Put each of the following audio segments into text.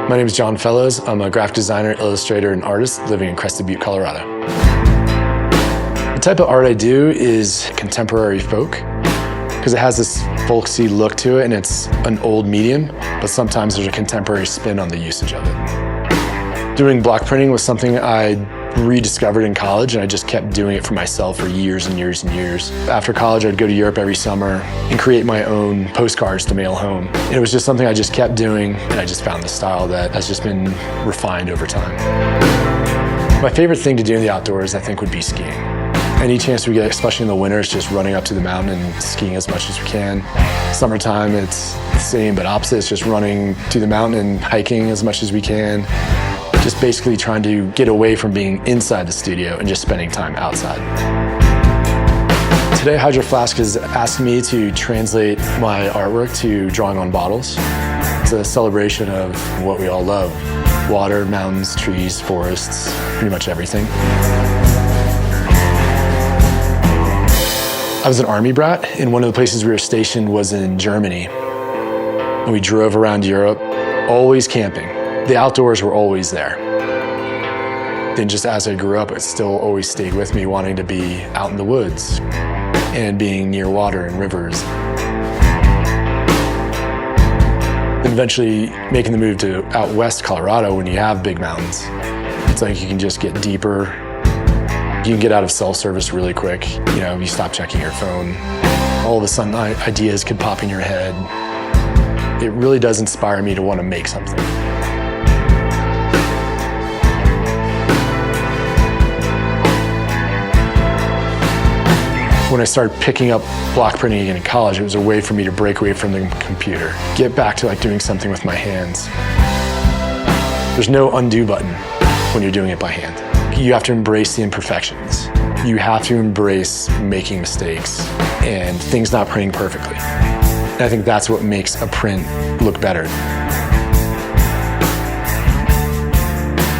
My name is John Fellows. I'm a graphic designer, illustrator, and artist living in Crested Butte, Colorado. The type of art I do is contemporary folk, because it has this folksy look to it and it's an old medium, but sometimes there's a contemporary spin on the usage of it. Doing block printing was something I rediscovered in college, and I just kept doing it for myself for years and years and years. After college, I'd go to Europe every summer and create my own postcards to mail home. And it was just something I just kept doing, and I just found the style that has just been refined over time. My favorite thing to do in the outdoors, I think, would be skiing. Any chance we get, especially in the winter, is just running up to the mountain and skiing as much as we can. Summertime, it's the same but opposite. It's just running to the mountain and hiking as much as we can. Just basically trying to get away from being inside the studio and just spending time outside. Today, Hydro Flask has asked me to translate my artwork to drawing on bottles. It's a celebration of what we all love: water, mountains, trees, forests, pretty much everything. I was an Army brat, and one of the places we were stationed was in Germany. And we drove around Europe, always camping. The outdoors were always there. Then just as I grew up, it still always stayed with me, wanting to be out in the woods and being near water and rivers. Then eventually making the move to out west Colorado, when you have big mountains, it's like you can just get deeper. You can get out of cell service really quick. You know, you stop checking your phone. All of a sudden, ideas could pop in your head. It really does inspire me to want to make something. When I started picking up block printing again in college, it was a way for me to break away from the computer, get back to doing something with my hands. There's no undo button when you're doing it by hand. You have to embrace the imperfections. You have to embrace making mistakes and things not printing perfectly. And I think that's what makes a print look better.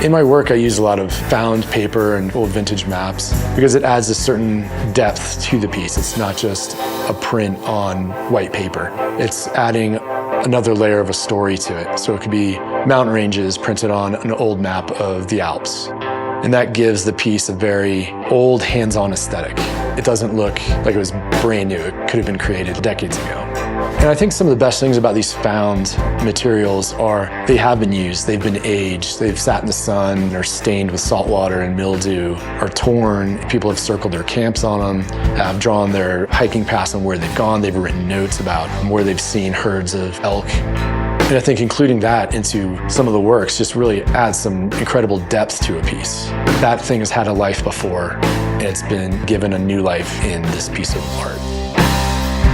In my work, I use a lot of found paper and old vintage maps because it adds a certain depth to the piece. It's not just a print on white paper. It's adding another layer of a story to it. So it could be mountain ranges printed on an old map of the Alps. And that gives the piece a very old, hands-on aesthetic. It doesn't look like it was brand new. It could have been created decades ago. And I think some of the best things about these found materials are they have been used, they've been aged, they've sat in the sun, they're stained with salt water and mildew, are torn. People have circled their camps on them, have drawn their hiking paths on where they've gone, they've written notes about where they've seen herds of elk. And I think including that into some of the works just really adds some incredible depth to a piece. That thing has had a life before, and it's been given a new life in this piece of art.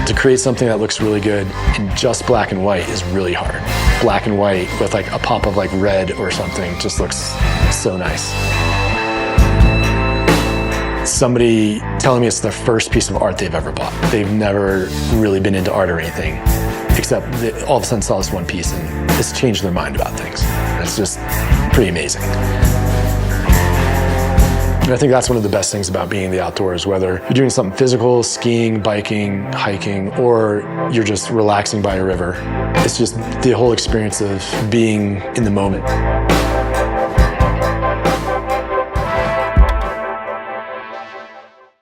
To create something that looks really good in just black and white is really hard. Black and white with a pop of red or something just looks so nice. Somebody telling me it's their first piece of art they've ever bought. They've never really been into art or anything, except they all of a sudden saw this one piece and it's changed their mind about things. It's just pretty amazing. And I think that's one of the best things about being in the outdoors, whether you're doing something physical, skiing, biking, hiking, or you're just relaxing by a river. It's just the whole experience of being in the moment.